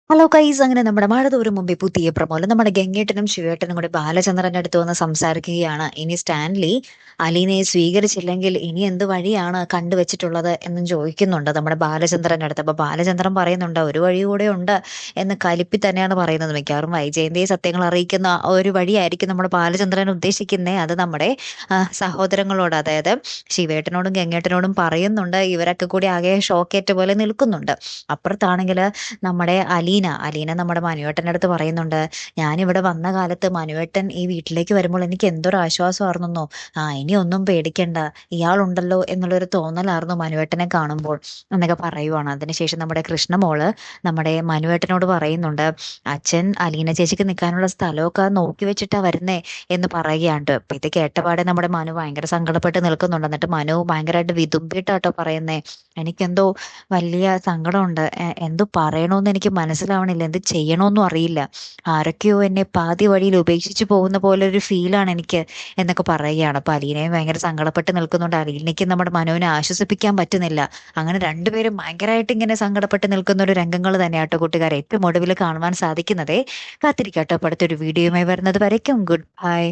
Hello guys, അങ്ങനെ നമ്മുടെ മഴ തോരും മുമ്പേ പുതിയ പ്രമോല് നമ്മുടെ ഗംഗേട്ടനും ശിവേട്ടനും കൂടി ബാലചന്ദ്രന്റെ അടുത്ത് വന്ന് സംസാരിക്കുകയാണ്. ഇനി സ്റ്റാൻലി അലീനയെ സ്വീകരിച്ചില്ലെങ്കിൽ ഇനി എന്ത് വഴിയാണ് കണ്ടുവച്ചിട്ടുള്ളത് എന്നും ചോദിക്കുന്നുണ്ട് നമ്മുടെ ബാലചന്ദ്രന്റെ അടുത്ത്. അപ്പൊ ബാലചന്ദ്രൻ പറയുന്നുണ്ട് ഒരു വഴി കൂടെ ഉണ്ട് എന്ന് കലിപ്പി തന്നെയാണ് പറയുന്നത്. മിക്കവാറും വൈജയന്തിയെ സത്യങ്ങൾ അറിയിക്കുന്ന ഒരു വഴിയായിരിക്കും നമ്മുടെ ബാലചന്ദ്രൻ ഉദ്ദേശിക്കുന്നത്. അത് നമ്മുടെ സഹോദരങ്ങളോട്, അതായത് ശിവേട്ടനോടും ഗംഗേട്ടനോടും പറയുന്നുണ്ട്. ഇവരൊക്കെ കൂടി ആകെ ഷോക്കേറ്റ പോലെ നിൽക്കുന്നുണ്ട്. അപ്പുറത്താണെങ്കിൽ നമ്മുടെ അലീന നമ്മുടെ മനുവേട്ടൻ്റെ അടുത്ത് പറയുന്നുണ്ട്, ഞാനിവിടെ വന്ന കാലത്ത് മനുവേട്ടൻ ഈ വീട്ടിലേക്ക് വരുമ്പോൾ എനിക്ക് എന്തൊരു ആശ്വാസമായിരുന്നോ. ഇനി ഒന്നും പേടിക്കണ്ട, ഇയാളുണ്ടല്ലോ എന്നുള്ളൊരു തോന്നലായിരുന്നു മനുവേട്ടനെ കാണുമ്പോൾ എന്നൊക്കെ പറയുവാണ്. അതിനുശേഷം നമ്മുടെ കൃഷ്ണമോള് നമ്മുടെ മനുവേട്ടനോട് പറയുന്നുണ്ട്, അച്ഛൻ അലീന ചേച്ചിക്ക് നിൽക്കാനുള്ള സ്ഥലമൊക്കെ നോക്കി വെച്ചിട്ടാ വരുന്നേ എന്ന് പറയുകയാണ്. അപ്പൊ ഇത് കേട്ടപാടെ നമ്മുടെ മനു ഭയങ്കര സങ്കടപ്പെട്ട് നിൽക്കുന്നുണ്ട്. എന്നിട്ട് മനു ഭയങ്കരമായിട്ട് വിതുമ്പിട്ടാട്ടോ പറയുന്നേ, എനിക്കെന്തോ വലിയ സങ്കടമുണ്ട്, എന്തോ പറയണോന്ന് എനിക്ക് മനസ്സിലാവണില്ല, എന്ത് ചെയ്യണോന്നും അറിയില്ല, ആരൊക്കെയോ എന്നെ പാതി വഴിയിൽ ഉപേക്ഷിച്ച് പോകുന്ന പോലെ ഒരു ഫീലാണ് എനിക്ക് എന്നൊക്കെ പറയുകയാണ്. അപ്പൊ അലീനയും ഭയങ്കര സങ്കടപ്പെട്ട് നിൽക്കുന്നുണ്ട്. അലീനയ്ക്ക് നമ്മുടെ മനുവിനെ ആശ്വസിപ്പിക്കാൻ പറ്റുന്നില്ല. അങ്ങനെ രണ്ടുപേരും ഭയങ്കരമായിട്ട് ഇങ്ങനെ സങ്കടപ്പെട്ട് നിൽക്കുന്ന ഒരു രംഗങ്ങൾ തന്നെയാട്ടോ കൂട്ടുകാരെ ഏറ്റവും ഒടുവിൽ കാണുവാൻ സാധിക്കുന്നതേ. കാത്തിരിക്കാട്ടോ അടുത്തൊരു വീഡിയോയുമായി വരുന്നത് വരയ്ക്കും. Good bye.